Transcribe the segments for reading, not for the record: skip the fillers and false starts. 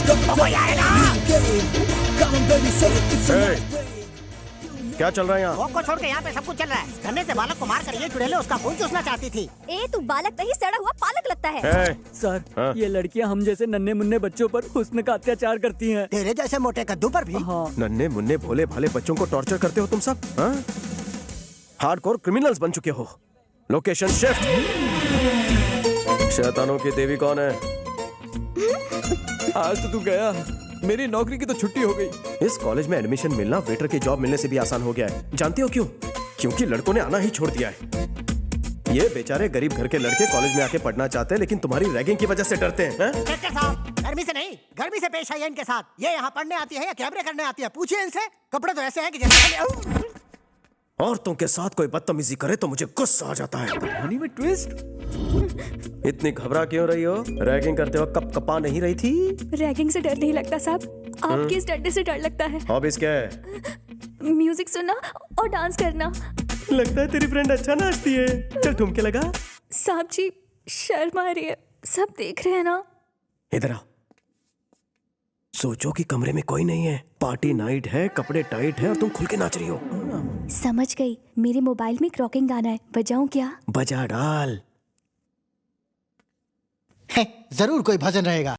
कोई आएगा। क्या चल रहा है यहाँ? को छोड़ के यहाँ पे सब कुछ चल रहा है। धन्ने से बालक को मार कर ये चुड़ैल उसका खून चूसना चाहती थी। ए तू बालक नहीं सड़ा हुआ पालक लगता है। सर हाँ? ये लड़कियाँ हम जैसे नन्हे मुन्ने बच्चों पर हुस्न का अत्याचार करती हैं। तेरे जैसे मोटे कद्दू पर भी। हाँ। नन्हे मुन्ने भोले भाले बच्चों को टॉर्चर करते हो तुम सब, हाँ? हार्डकोर क्रिमिनल्स बन चुके हो। Location shift. शैतानों की देवी कौन है? आज तो तू गया, मेरी नौकरी की तो छुट्टी हो गई। इस कॉलेज में एडमिशन मिलना वेटर की जॉब मिलने से भी आसान हो गया है। जानते हो क्यों? क्योंकि लड़कों ने आना ही छोड़ दिया है। ये बेचारे गरीब घर के लड़के कॉलेज में आके पढ़ना चाहते हैं, लेकिन तुम्हारी रैगिंग की वजह से डरते हैं। इंस्पेक्टर साहब, गर्मी से नहीं, गर्मी से पेश आई है इनके साथ। ये यहाँ पढ़ने आती है या कैमरे करने आती है? पूछिए इनसे। कपड़े तो ऐसे हैं कि जैसे औरतों के साथ कोई बदतमीजी करे तो मुझे गुस्सा आ जाता है। कहानी में ट्विस्ट। इतनी घबरा क्यों रही हो? रैगिंग करते वक्त कप कपा नहीं रही थी? रैगिंग से डर नहीं लगता साहब, आपके इस डंडे से डर लगता है। हॉबीज क्या है? म्यूजिक सुनना और डांस करना। लगता है तेरी फ्रेंड अच्छा नाचती है। चल ठुमके लगा। साहब जी शर्म आ रही है, सब देख रहे हैं ना। इधर आओ। सोचो कि कमरे में कोई नहीं है, पार्टी नाइट है, कपड़े टाइट है और तुम खुल के नाच रही हो। समझ गई, मेरे मोबाइल में क्रॉकिंग गाना है, बजाऊं क्या? बजा डाल। जरूर कोई भजन रहेगा।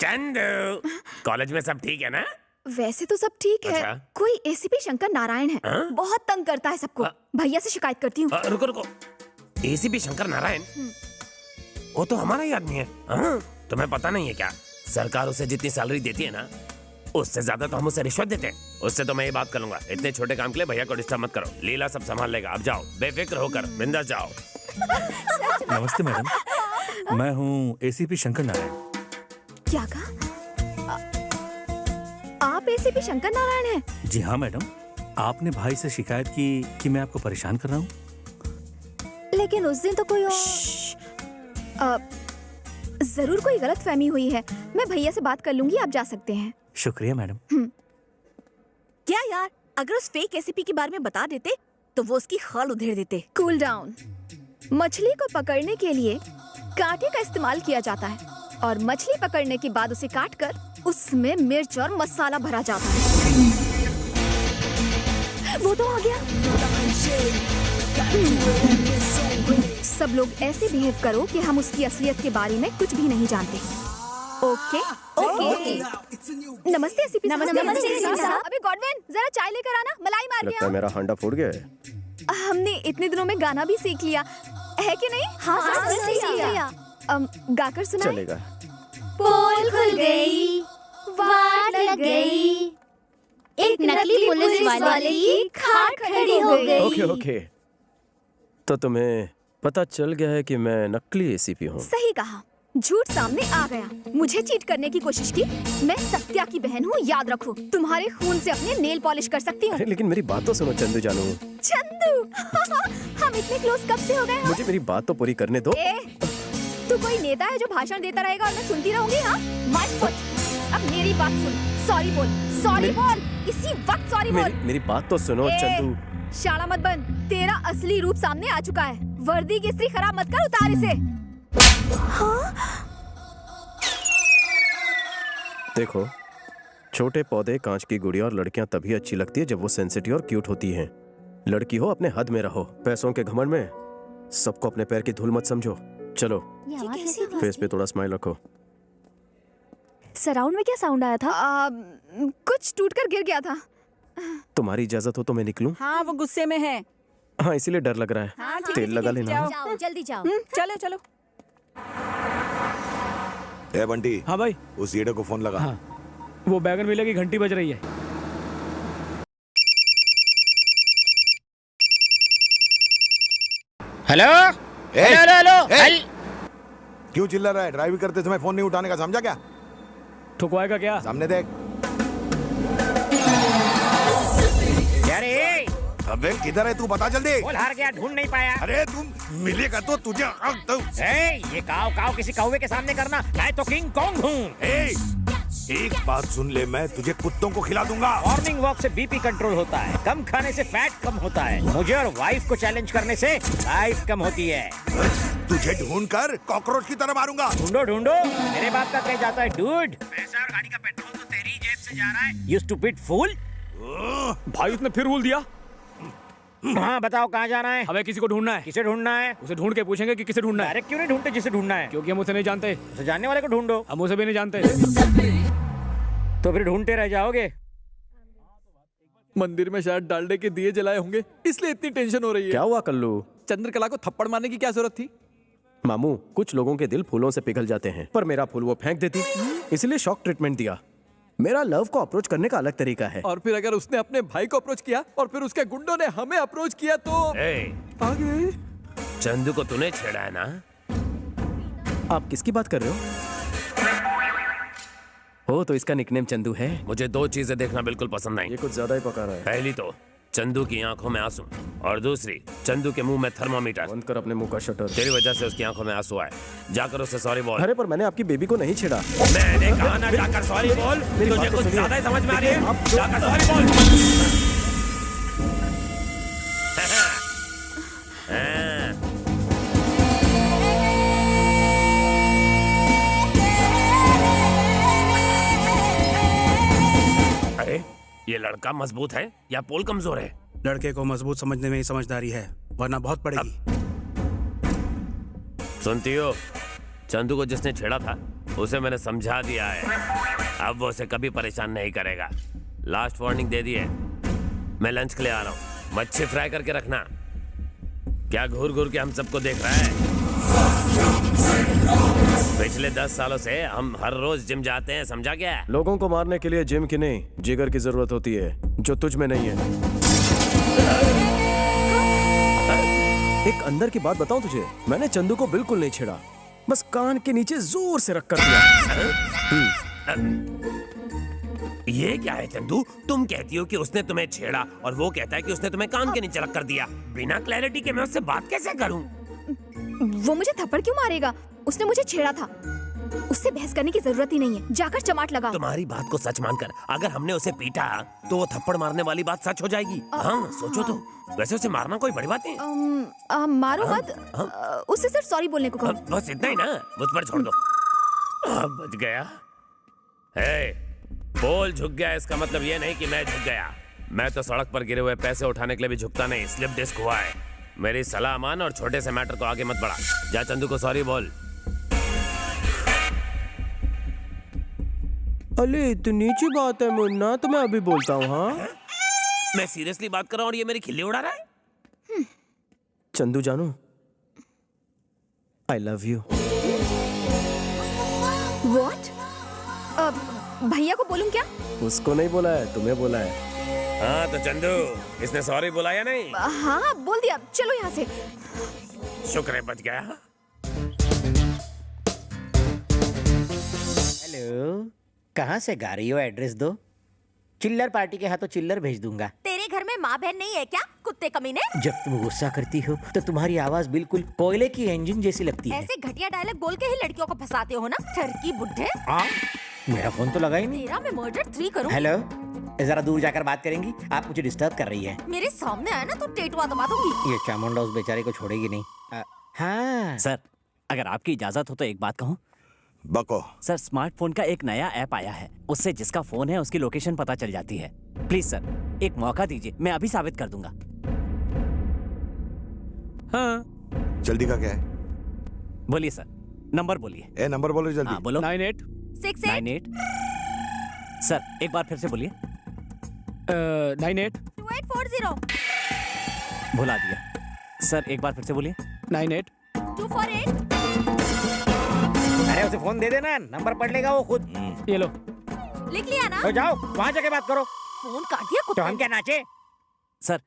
चंदू, कॉलेज में सब ठीक है ना? वैसे तो सब ठीक है। अच्छा? कोई एसीपी शंकर नारायण है, बहुत तंग करता है सबको। भैया से शिकायत करती हूँ। रुको रुको, एसीपी शंकर नारायण, वो तो हमारा ही आदमी है। तुम्हें पता नहीं है क्या? सरकार उसे जितनी सैलरी देती है ना, उससे ज्यादा तो हम उसे रिश्वत देते हैं। उससे तो मैं ये बात कर लूंगा। इतने छोटे काम के लिए भैया को डिस्टर्ब मत करो। लीला सब संभाल लेगा। अब जाओ, बेफिक्र होकर बिंदास जाओ। नमस्ते मैडम, मैं हूँ एसीपी शंकर नारायण। क्या कहा? आप एसीपी शंकर नारायण हैं? जी हाँ मैडम, आपने भाई से शिकायत की कि मैं आपको परेशान कर रहा हूँ। लेकिन उस दिन तो कोई और जरूर कोई गलत फहमी हुई है। मैं भैया से बात कर लूंगी, आप जा सकते हैं। शुक्रिया मैडम। क्या यार, अगर उस फेक एसीपी के बारे में बता देते तो वो उसकी खाल उधेड़ देते। Cool down. मछली को पकड़ने के लिए कांटे का इस्तेमाल किया जाता है और मछली पकड़ने के बाद उसे काटकर उसमें मिर्च और मसाला भरा जाता है। वो तो आ गया। सब लोग ऐसे बिहेव करो कि हम उसकी असलियत के बारे में कुछ भी नहीं जानते। Okay okay. नमस्ते एसीपी साहब। नमस्ते साहब। अबे गॉडविन, जरा चाय लेकर आना, मलाई मार लगता गया। है मेरा हांडा फूट गया है। हमने इतने दिनों में गाना भी सीख लिया है कि नहीं? हाँ सीख लिया। गाकर सुनाए? चलेगा। पोल खुल गई, वाट लग गई, एक नकली पुलिस वाले की खाट खड़ी हो गई। ओके ओके, तो तुम्हें पता चल गया है कि मैं नकली एसीपी हूँ। सही कहा, झूठ सामने आ गया। मुझे चीट करने की कोशिश की। मैं सत्या की बहन हूँ, याद रखो। तुम्हारे खून से अपने नेल पॉलिश कर सकती हूँ। अरे लेकिन मेरी बात तो सुनो चंदू जानू। चंदू हम इतने क्लोज कब से हो गए? मुझे मेरी बात तो पूरी करने दो। तू कोई नेता है जो भाषण देता रहेगा और मैं सुनती रहूंगी? हाँ माय फुट। अब मेरी बात सुन, सॉरी बोल, सॉरी बोल, इसी वक्त सॉरी बोल। मेरी बात तो सुनो चंदू। शाला मत बन, तेरा असली रूप सामने आ चुका है। वर्दी की इस्त्री खराब मत कर, उतार इसे। हाँ? देखो, छोटे पौधे, कांच की गुड़िया और लड़कियां तभी अच्छी लगती है जब वो सेंसिटिव और क्यूट होती हैं। लड़की हो अपने हद में रहो, पैसों के घमंड में सबको अपने पैर की धूल मत समझो। चलो फेस पे थोड़ा स्माइल रखो। सराउंड में क्या साउंड आया था? कुछ टूटकर गिर गया था। तुम्हारी इजाजत हो तो मैं निकलूं? हाँ, वो गुस्से में है। हाँ इसीलिए डर लग रहा है। तेल लगा लेना। जाओ जल्दी जाओ। चलो चलो। ए बंटी, हाँ भाई। उस ईडे को फोन लगा। हाँ वो बैगन मिले की घंटी बज रही है। हेलो ए, हेलो हेलो ए! हेल क्यों चिल्ला रहा है? ड्राइव करते समय फोन नहीं उठाने का, समझा क्या? ठुकवाएगा क्या? सामने देख। अरे अबे किधर है तू, बता जल्दी। बोल हार गया, ढूंढ नहीं पाया। अरे तुम मिलेगा तो तुझे ये काव काव किसी कौवे के सामने करना, मैं तो किंग कॉन्ग हूँ। एक बात सुन ले, मैं तुझे कुत्तों को खिला दूंगा। मॉर्निंग वॉक से बीपी कंट्रोल होता है, कम खाने से फैट कम होता है, मुझे और वाइफ को चैलेंज करने से लाइफ कम होती है। तुझे ढूंढ कर कॉकरोच की तरह मारूंगा। ढूंढो ढूंढो, मेरे बाप का कह जाता है डूड। पैसा और गाड़ी का पेट्रोल तो तेरी ही जेब से जा रहा है, यू स्टूपिड फूल। भाई उसने फिर रूल दिया। हाँ बताओ कहाँ जाना है? हमें किसी को ढूंढना है। किसे ढूंढना है? उसे ढूंढ के पूछेंगे कि किसे ढूंढना है। डायरेक्ट क्यों नहीं ढूंढते जिसे ढूंढना है? क्योंकि हम उसे नहीं जानते। उसे जानने वाले को ढूंढो। हम उसे भी नहीं जानते। तो फिर ढूंढते रह जाओगे। मंदिर में शायद डालडे के दिए जलाए होंगे, इसलिए इतनी टेंशन हो रही है। क्या हुआ कल्लू? चंद्रकला को थप्पड़ मारने की क्या जरूरत थी? मामू, कुछ लोगों के दिल फूलों से पिघल जाते हैं, पर मेरा फूल वो फेंक देती, इसलिए शॉक ट्रीटमेंट दिया। मेरा लव को अप्रोच करने का अलग तरीका है। और फिर अगर उसने अपने भाई को अप्रोच किया और फिर उसके गुंडों ने हमें अप्रोच किया तो आगे। चंदू को तूने छेड़ा है ना? आप किसकी बात कर रहे हो? हो तो इसका निकनेम चंदू है। मुझे दो चीजें देखना बिल्कुल पसंद नहीं। ये कुछ ज्यादा ही पका रहा है। पहली तो चंदू की आंखों में आंसू, और दूसरी चंदू के मुंह में थर्मामीटर। बंद कर अपने मुंह का शटर। तेरी वजह से उसकी आंखों में आंसू आए। जाकर उससे सॉरी बोल। अरे पर मैंने आपकी बेबी को नहीं छेड़ा। मैंने कहा ना जाकर सॉरी बोल। मेरी तुझे बात तो कुछ सुनिए। ज्यादा ही समझ में आ रही है। आप जाकर सॉरी बोल। अरे ये लड़का मजबूत है या पोल कमजोर है? लड़के को मजबूत समझने में ही समझदारी है, वरना बहुत पड़ेगी। सुनती हो, चंदू को जिसने छेड़ा था उसे मैंने समझा दिया है, अब वो उसे कभी परेशान नहीं करेगा। लास्ट वार्निंग दे दी है। मैं लंच के लिए आ रहा हूँ, मच्छी फ्राई करके रखना। क्या घूर घूर के हम सबको देख रहा है? पिछले 10 सालों से हम हर रोज जिम जाते हैं, समझा क्या? लोगों को मारने के लिए जिम की नहीं, जिगर की जरूरत होती है, जो तुझ में नहीं है। एक अंदर की बात बताऊं तुझे, मैंने चंदू को बिल्कुल नहीं छेड़ा, बस कान के नीचे जोर से रख कर दिया। ये क्या है चंदू? तुम कहती हो कि उसने तुम्हें छेड़ा और वो कहता है कि उसने तुम्हें कान के नीचे रख कर दिया। बिना क्लैरिटी के मैं उससे बात कैसे करूं? वो मुझे थप्पड़ क्यों मारेगा? उसने मुझे छेड़ा था, उससे बहस करने की जरूरत ही नहीं है। जाकर चमाट लगाओ। तुम्हारी बात को सच मानकर अगर हमने उसे पीटा तो वो थप्पड़ मारने वाली बात सच हो जाएगी। हाँ सोचो तो। वैसे उसे मारना कोई बड़ी बात नहीं। मारो मत। उससे सिर्फ सॉरी बोलने को कहो। बस इतना ही ना, मुझ पर छोड़ दो। बच गया। पोल झुक गया इसका मतलब ये नहीं कि मैं झुक गया। मैं तो सड़क पर गिरे हुए पैसे उठाने के लिए भी झुकता नहीं। स्लिप डिस्क हुआ है। मेरी सलाह मान और छोटे से मैटर को आगे मत बढ़ा। जा चंदू को सॉरी बोल। अरे इतनी सी बात है मुन्ना, तो मैं अभी बोलता हूँ। हाँ मैं सीरियसली बात कर रहा हूँ और ये मेरी खिल्ली उड़ा रहा है। चंदू जानू, आई लव यू। What? भैया को बोलूं क्या? उसको नहीं बोला है, तुम्हें बोला है। हाँ तो चंदू, इसने सॉरी बोला या नहीं? हाँ बोल दिया। चलो यहाँ से। शुक्र है बच गया। हेलो, कहाँ से गा रही हो? एड्रेस दो। चिल्लर पार्टी के हाथों चिल्लर भेज दूंगा। तेरे घर में माँ बहन नहीं है क्या, कुत्ते कमीने? जब तुम गुस्सा करती हो तो तुम्हारी आवाज बिल्कुल कोयले की इंजन जैसी लगती है। ऐसे घटिया डायलॉग बोल के ही लड़कियों को फंसाते हो ना, ठरकी बुड्ढे। मेरा फोन तो लगा ही नहीं। तेरा मैं मर्डर 3 करूँ। हेलो, जरा दूर जाकर बात करेंगी? आप मुझे डिस्टर्ब कर रही है। मेरे सामने आया ना तो टेटुआ दबा दूंगी। ये चामुंडा उस बेचारे को छोड़ेगी नहीं। हाँ सर, अगर आपकी इजाजत हो तो एक बात कहूँ। बको। सर, स्मार्टफोन का एक नया ऐप आया है, उससे जिसका फोन है उसकी लोकेशन पता चल जाती है। प्लीज सर, एक मौका दीजिए, मैं अभी साबित कर दूंगा। हाँ जल्दी का क्या है? बोलिए सर, नंबर बोलिए। ए नंबर बोलो जल्दी। हाँ बोलो। 9868 सर एक बार फिर से बोलिए। 98 2840। भुला दिया। सर एक बार फिर से बोलिए। 98 248 अरे उसे फोन दे देना, नंबर पढ़ लेगा वो खुद। ये लो। लिख लिया ना? तो जाओ वहाँ जाके बात करो। फोन काट दिया तो कुत्ते हम ने। क्या नाचे? सर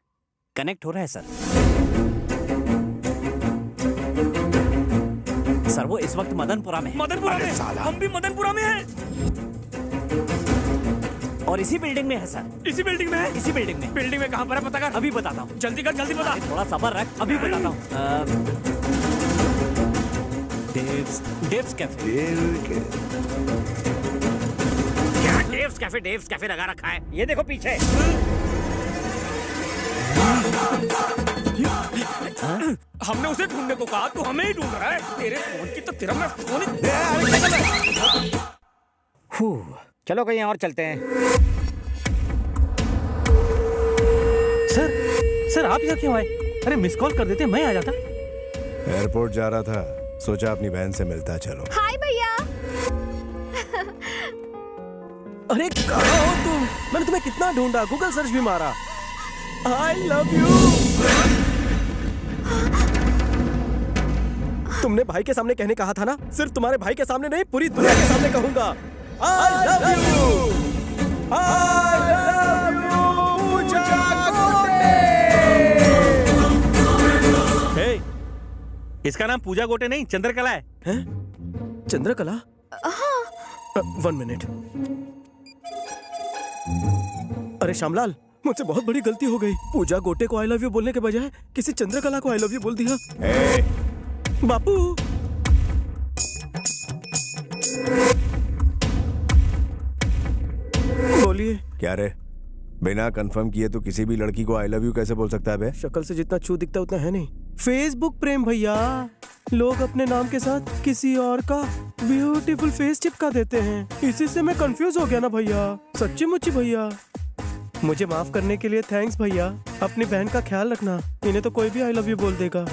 कनेक्ट हो रहा है सर। सर वो इस वक्त मदनपुरा में है। मदनपुरा में? हम भी मदनपुरा में हैं। और इसी बिल्डिंग में है सर। इसी बिल्डिंग में है? इसी बिल्डिंग में। बिल्डिंग में कहाँ पर है पता कर। अभी बताता हूँ। जल्दी कर, जल्दी बता। अरे थोड़ा सब्र रख, अभी बताता हूँ। डेव्स कैफे। क्या डेव्स कैफे लगा रखा है? ये देखो पीछे। हमने उसे ढूंढने को कहा, तू हमें ही ढूंढ रहा है। तेरे फोन की तो तेरा मैं फोन चलो कहीं और चलते हैं। सर आप यहाँ क्यों आए? अरे मिस कॉल कर देते, मैं आ जाता। एयरपोर्ट जा रहा था, सोचा अपनी बहन से मिलता चलो। हाय भैया। अरे कहाँ हो तुम? मैंने तुम्हें कितना ढूंढा, गूगल सर्च भी मारा। I love you। तुमने भाई के सामने कहने कहा था ना? सिर्फ तुम्हारे भाई के सामने नहीं, पूरी दुनिया के सामने कहूंगा। I love you। I love you, पूजा गोटे। हे, इसका नाम पूजा गोटे नहीं, चंद्रकला है। हैं? चंद्रकला? 1 मिनट। अरे श्यामलाल, मुझसे बहुत बड़ी गलती हो गई। पूजा गोटे को आई लव यू बोलने के बजाय किसी चंद्रकला को आई लव यू बोल दिया। बापू। बोलिए। क्या रे, बिना कंफर्म किए तो किसी भी लड़की को आई लव यू कैसे बोल सकता है बे? शक्ल से जितना छू दिखता उतना है नहीं। फेसबुक प्रेम भैया, लोग अपने नाम के साथ किसी और का ब्यूटीफुल फेस चिपका देते हैं। इसी से मैं कंफ्यूज हो गया ना भैया। सच्ची मुच्ची भैया, मुझे माफ करने के लिए थैंक्स भैया। अपनी बहन का ख्याल रखना, इन्हें तो कोई भी आई लव यू बोल देगा।